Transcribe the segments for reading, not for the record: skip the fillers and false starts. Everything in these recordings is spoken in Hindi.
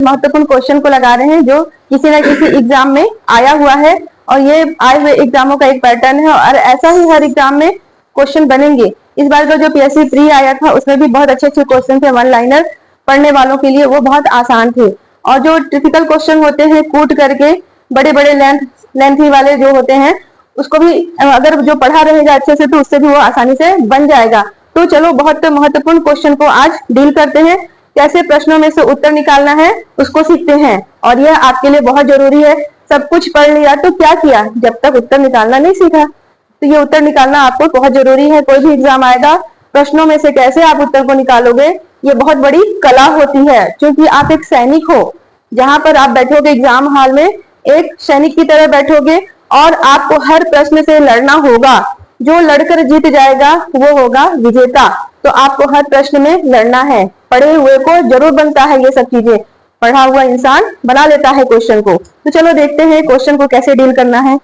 महत्वपूर्ण क्वेश्चन को लगा रहे हैं जो किसी न किसी एग्जाम में आया हुआ है, और ये आए हुए एग्जामों का एक पैटर्न है और ऐसा ही हर एग्जाम में क्वेश्चन बनेंगे। इस बार का जो पीएससी प्री आया था उसमें भी बहुत अच्छे अच्छे क्वेश्चन थे, वन लाइनर पढ़ने वालों के लिए वो बहुत आसान थे। और जो टिपिकल क्वेश्चन होते हैं कूट करके बड़े बड़े लेंथी वाले जो होते हैं, उसको भी अगर जो पढ़ा रहेगा अच्छे से तो उससे भी वो आसानी से बन जाएगा। तो चलो बहुत महत्वपूर्ण क्वेश्चन को आज डील करते हैं, कैसे प्रश्नों में से उत्तर निकालना है उसको सीखते हैं, और यह आपके लिए बहुत जरूरी है। सब कुछ पढ़ लिया तो क्या किया, जब तक उत्तर निकालना नहीं सीखा। तो ये उत्तर निकालना आपको बहुत जरूरी है। कोई भी एग्जाम आएगा, प्रश्नों में से कैसे आप उत्तर को निकालोगे, ये बहुत बड़ी कला होती है, क्योंकि आप एक सैनिक हो। जहां पर आप बैठोगे एग्जाम हॉल में, एक सैनिक की तरह बैठोगे और आपको हर प्रश्न से लड़ना होगा। जो लड़कर जीत जाएगा वो होगा विजेता। तो आपको हर प्रश्न में लड़ना है। पढ़े हुए को जरूर बनता है ये सब चीजें, पढ़ा हुआ इंसान बना लेता है क्वेश्चन को। तो चलो देखते हैं क्वेश्चन को कैसे डील करना है।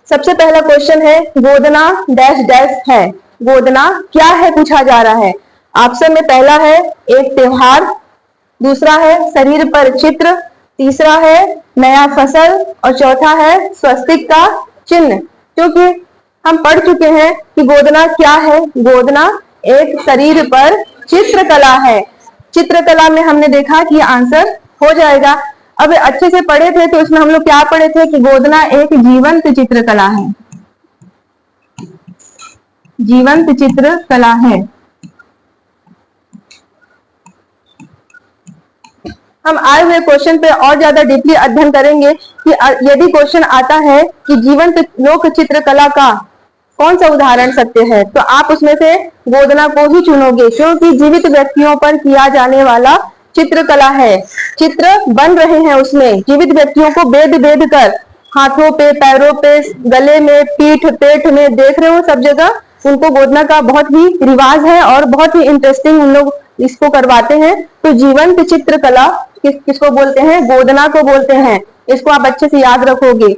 सबसे पहला क्वेश्चन है, गोदना डैश डैश है। गोदना क्या है पूछा जा रहा है। ऑप्शन में पहला है एक त्योहार, दूसरा है शरीर पर चित्र, तीसरा है नया फसल और चौथा है स्वस्तिक का चिन्ह। क्योंकि हम पढ़ चुके हैं कि गोदना क्या है। गोदना एक शरीर पर चित्रकला है। चित्रकला में हमने देखा कि आंसर हो जाएगा। अब अच्छे से पढ़े थे तो इसमें हम लोग क्या पढ़े थे कि गोदना एक जीवंत चित्रकला है। जीवंत चित्रकला है। हम आए हुए क्वेश्चन पे और ज्यादा डीपली अध्ययन करेंगे कि यदि क्वेश्चन आता है कि जीवंत लोक चित्रकला का कौन सा उदाहरण सत्य है, तो आप उसमें से गोदना को ही चुनोगे, क्योंकि जीवित व्यक्तियों पर किया जाने वाला चित्रकला है। चित्र बन रहे हैं उसमें, जीवित व्यक्तियों को बेद बेद कर हाथों पे, पैरों पे, गले में, पीठ पेट में देख रहे हो सब जगह। उनको गोदना का बहुत ही रिवाज है और बहुत ही इंटरेस्टिंग उन लोग इसको करवाते हैं। तो जीवंत चित्रकला किसको बोलते हैं, गोदना को बोलते हैं। इसको आप अच्छे से याद रखोगे।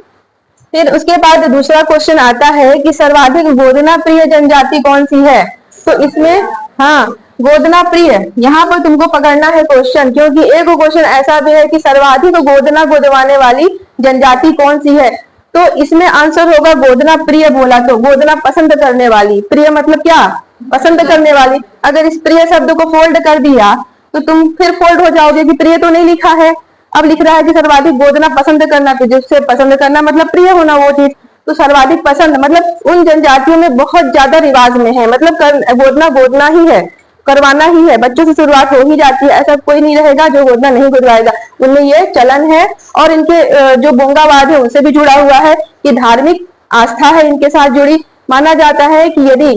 फिर उसके बाद दूसरा क्वेश्चन आता है कि सर्वाधिक गोदना प्रिय जनजाति कौन सी है। तो इसमें हाँ, गोदना प्रिय, यहाँ पर तुमको पकड़ना है क्वेश्चन, क्योंकि एक क्वेश्चन ऐसा भी है कि सर्वाधिक गोदना गोदवाने वाली जनजाति कौन सी है। तो इसमें आंसर होगा गोदना प्रिय। बोला तो गोदना पसंद करने वाली, प्रिय मतलब क्या, पसंद करने वाली। अगर इस प्रिय शब्द को फोल्ड कर दिया तो तुम फिर फोल्ड हो जाओगे कि प्रिय तो नहीं लिखा है, अब लिख रहा है कि सर्वाधिक गोदना पसंद करना। तो जिससे पसंद करना मतलब प्रिय होना वो चीज। तो सर्वाधिक पसंद मतलब उन जनजातियों में बहुत ज्यादा रिवाज में है, मतलब गोदना गोदना ही है, करवाना ही है। बच्चों से शुरुआत हो ही जाती है, ऐसा कोई नहीं रहेगा जो गोदना नहीं गुदवाएगा। उनमें ये चलन है। और इनके जो बोंगावाद है उनसे भी जुड़ा हुआ है कि धार्मिक आस्था है इनके साथ जुड़ी। माना जाता है कि यदि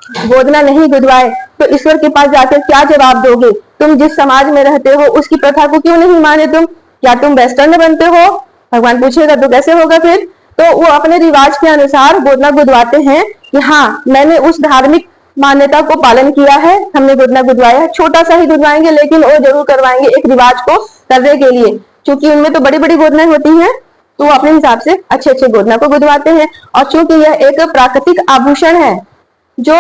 गोदना नहीं गुदवाए तो ईश्वर के पास जाकर क्या जवाब दोगे। तुम जिस समाज में रहते हो उसकी प्रथा को क्यों नहीं माने तुम, क्या तुम वेस्टर्न बनते हो, भगवान पूछेगा तो कैसे होगा फिर। तो वो अपने रिवाज के अनुसार गोदना गुदवाते हैं कि हाँ, मैंने उस धार्मिक मान्यता को पालन किया है, हमने गोदना गुदवाया है। छोटा सा ही गुदवाएंगे लेकिन वो जरूर करवाएंगे एक रिवाज को करने के लिए, क्योंकि उनमें तो बड़ी बड़ी गोदनाएं होती हैं। तो वो अपने हिसाब से अच्छे अच्छे गोदना को गुदवाते हैं। और चूंकि यह एक प्राकृतिक आभूषण है, जो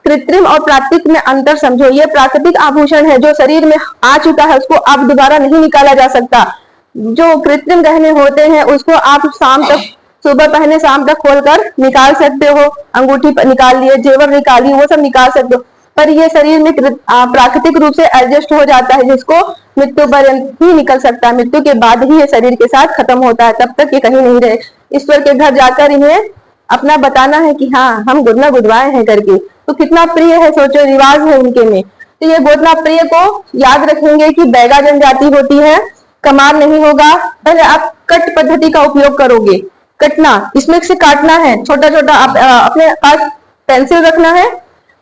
कृत्रिम और प्राकृतिक में अंतर समझो। ये प्राकृतिक आभूषण है जो शरीर में आ चुका है, उसको अब दोबारा नहीं निकाला जा सकता। जो कृत्रिम गहने होते हैं उसको आप शाम तक, सुबह पहने शाम तक खोलकर निकाल सकते हो। अंगूठी निकाल लिए, जेवर निकालिए, वो सब निकाल सकते हो। पर ये शरीर में प्राकृतिक रूप से एडजस्ट हो जाता है, जिसको मृत्यु पर्यंत ही निकल सकता है। मृत्यु के बाद ही ये शरीर के साथ खत्म होता है, तब तक ये कहीं नहीं रहे। ईश्वर के घर जाकर इन्हें अपना बताना है कि हाँ, हम गोदना गुदवाए हैं करके। तो कितना प्रिय है, सोचो, रिवाज है उनके में। तो ये गोदना प्रिय को याद रखेंगे कि बैगा जनजाति होती है, कमार नहीं होगा। पहले आप कट पद्धति का उपयोग करोगे, कटना, इसमें से काटना है छोटा छोटा। आप अपने पास पेंसिल रखना है,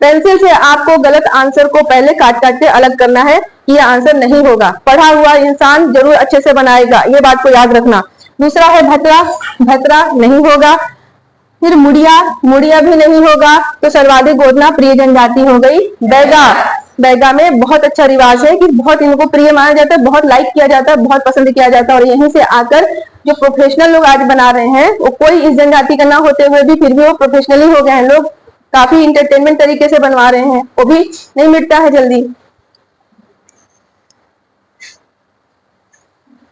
पेंसिल से आपको गलत आंसर को पहले काट काट के अलग करना है। ये आंसर नहीं होगा, पढ़ा हुआ इंसान जरूर अच्छे से बनाएगा, ये बात को याद रखना। दूसरा है भतरा, भतरा नहीं होगा। फिर मुड़िया, मुड़िया भी नहीं होगा। तो सर्वाधिक गोदना प्रिय जनजाति हो गई बैगा। बैगा में बहुत अच्छा रिवाज है कि बहुत इनको प्रिय माना जाता है, बहुत लाइक किया जाता है, बहुत पसंद किया जाता है। और यहीं से आकर जो प्रोफेशनल लोग आज बना रहे हैं, वो कोई इस जनजाति का ना होते हुए भी फिर भी वो प्रोफेशनली हो गए हैं। लोग काफी इंटरटेनमेंट तरीके से बनवा रहे हैं, वो भी नहीं मिटता है जल्दी।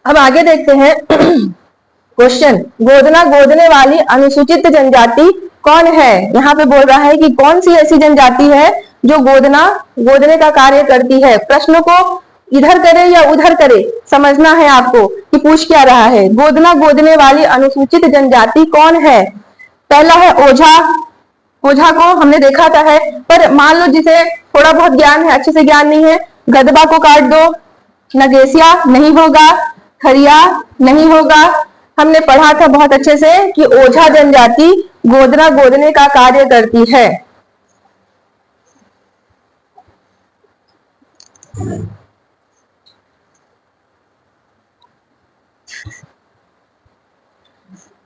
अब आगे देखते हैं क्वेश्चन, गोदना गोदने वाली अनुसूचित जनजाति कौन है। यहाँ पे बोल रहा है कि कौन सी ऐसी जनजाति है जो गोदना गोदने का कार्य करती है। प्रश्न को इधर करे या उधर करे समझना है आपको कि पूछ क्या रहा है। गोदना गोदने वाली अनुसूचित जनजाति कौन है। पहला है ओझा। ओझा को हमने देखा था है, पर मान लो जिसे थोड़ा बहुत ज्ञान है, अच्छे से ज्ञान नहीं है, गदबा को काट दो। नगेसिया नहीं होगा, खरिया नहीं होगा। हमने पढ़ा था बहुत अच्छे से कि ओझा जनजाति गोदना गोदने का कार्य करती है।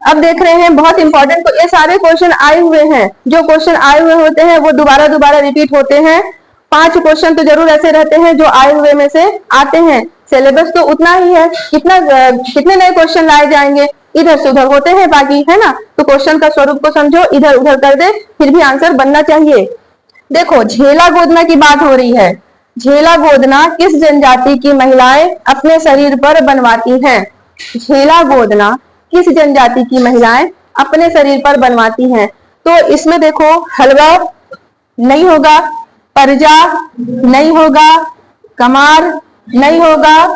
अब देख रहे हैं बहुत इंपॉर्टेंट, ये सारे क्वेश्चन आए हुए हैं। जो क्वेश्चन आए हुए होते हैं वो दोबारा दोबारा रिपीट होते हैं। 5 क्वेश्चन तो जरूर ऐसे रहते हैं जो आए हुए में से आते हैं। सिलेबस तो उतना ही है, कितने नए क्वेश्चन लाए जाएंगे, इधर से उधर होते हैं बाकी, है ना। तो क्वेश्चन का स्वरूप को समझो, इधर उधर कर दे, फिर भी आंसर बनना चाहिए। देखो झेला गोदना की बात हो रही है। झेला गोदना किस जनजाति की महिलाएं अपने शरीर पर बनवाती हैं। झेला गोदना किस जनजाति की महिलाएं अपने शरीर पर बनवाती हैं। तो इसमें देखो हलवा नहीं होगा, परजा नहीं होगा, कमार नहीं होगा,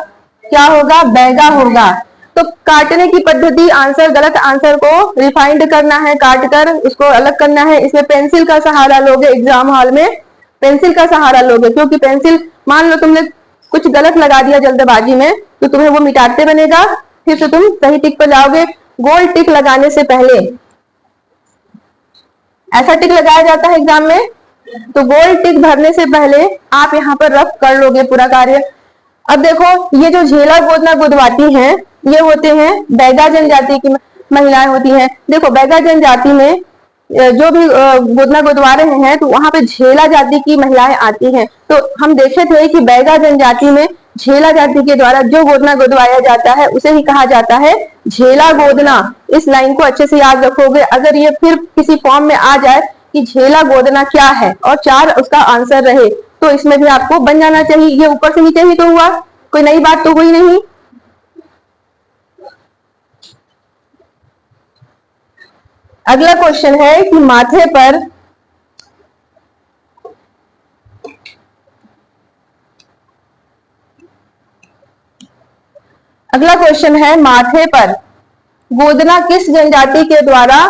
क्या होगा, बैगा होगा। तो काटने की पद्धति, आंसर गलत आंसर को रिफाइंड करना है, काट कर उसको अलग करना है। इसमें पेंसिल का सहारा लोगे, एग्जाम हॉल में पेंसिल का सहारा लोगे, क्योंकि पेंसिल मान लो तुमने कुछ गलत लगा दिया जल्दबाजी में तो तुम्हें वो मिटाते बनेगा, फिर तो तुम सही टिक पर जाओगे। गोल टिक लगाने से पहले, ऐसा टिक लगाया जाता है एग्जाम में, तो गोल टिक भरने से पहले आप यहाँ पर रफ कर लोगे पूरा कार्य। अब देखो ये जो झेला गोदना गुदवाती हैं, ये होते हैं बैगा जनजाति की महिलाएं होती हैं। देखो बैगा जनजाति में जो भी गोदना गुदवा रहे हैं तो वहां पे झेला जाति की महिलाएं आती हैं। तो हम देखे थे कि बैगा जनजाति में झेला जाति के द्वारा जो गोदना गुदवाया जाता है उसे ही कहा जाता है झेला गोदना। इस लाइन को अच्छे से याद रखोगे। अगर ये फिर किसी फॉर्म में आ जाए कि झेला गोदना क्या है और 4 उसका आंसर रहे तो इसमें भी आपको बन जाना चाहिए। ये ऊपर से नीचे ही तो हुआ, कोई नई बात तो हुई नहीं। अगला क्वेश्चन है कि माथे पर अगला क्वेश्चन है माथे पर गोदना किस जनजाति के द्वारा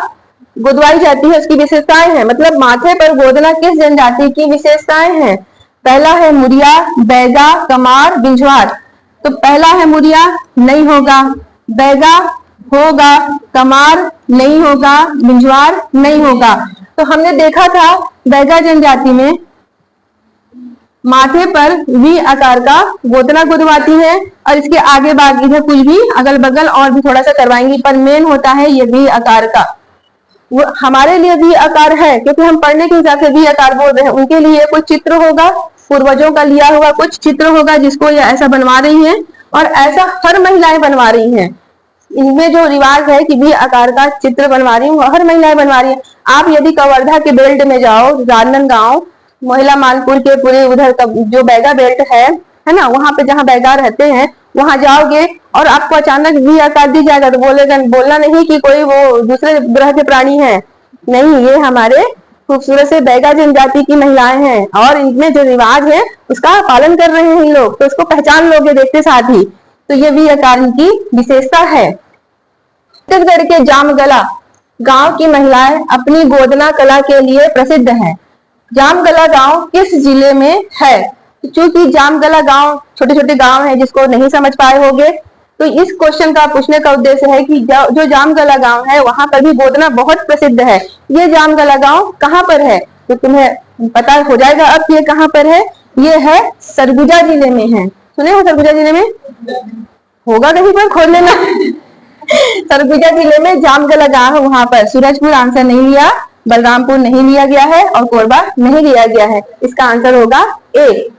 गुदवाई जाती है, उसकी विशेषताएं हैं। मतलब माथे पर गोदना किस जनजाति की विशेषताएं हैं। पहला है मुरिया, बैगा, कमार, बिंझवार। तो पहला है मुरिया, नहीं होगा। बैगा होगा, कमार नहीं होगा, बिंझवार नहीं होगा। तो हमने देखा था बैगा जनजाति में माथे पर वी आकार का गोदना गुदवाती है और इसके आगे बाग इधर कुछ भी अगल बगल और भी थोड़ा सा करवाएंगी, पर मेन होता है ये वी आकार का। वो हमारे लिए वी आकार है क्योंकि हम पढ़ने के हिसाब से वी आकार बोल रहे हैं। उनके लिए कोई चित्र होगा, पूर्वजों का लिया हुआ कुछ चित्र होगा जिसको ये ऐसा बनवा रही है और ऐसा हर महिलाएं बनवा रही हैं। इनमें जो रिवाज है कि वी आकार का चित्र बनवा रही हूँ, हर महिलाएं बनवा रही है। आप यदि कवर्धा के बेल्ट में जाओ, राजनांदगांव, महिला मानपुर के पूरे उधर का जो बैगा बेल्ट है ना, वहां पे जहाँ बैगा रहते हैं वहां जाओगे और आपको अचानक वी आकार दी जाएगा तो बोलना नहीं कि कोई वो दूसरे ग्रह के प्राणी है। नहीं, ये हमारे खूबसूरत से बैगा जनजाति की महिलाएं हैं और इनमें जो रिवाज है उसका पालन कर रहे हैं लोग, तो उसको पहचान लोगे देखते साथ ही। तो ये वी आकार की विशेषता है। छत्तीसगढ़ के जामगला गांव की महिलाएं अपनी गोदना कला के लिए प्रसिद्ध हैं। जामगला गांव किस जिले में है। चूंकि जामगला गांव छोटे छोटे गांव है, जिसको नहीं समझ पाए होंगे, तो इस क्वेश्चन का पूछने का उद्देश्य है कि जो जामगला गांव है वहां पर भी गोदना बहुत प्रसिद्ध है। ये जामगला गांव कहाँ पर है तो तुम्हें पता हो जाएगा अब ये कहाँ पर है। ये है सरगुजा जिले में है। सुने हो सरगुजा जिले में होगा, कहीं पर खोज लेना। सरगुजा जिले में जामगला गांव है, वहां पर। सूरजपुर आंसर नहीं लिया, बलरामपुर नहीं लिया गया है और कोरबा नहीं लिया गया है। इसका आंसर होगा ए।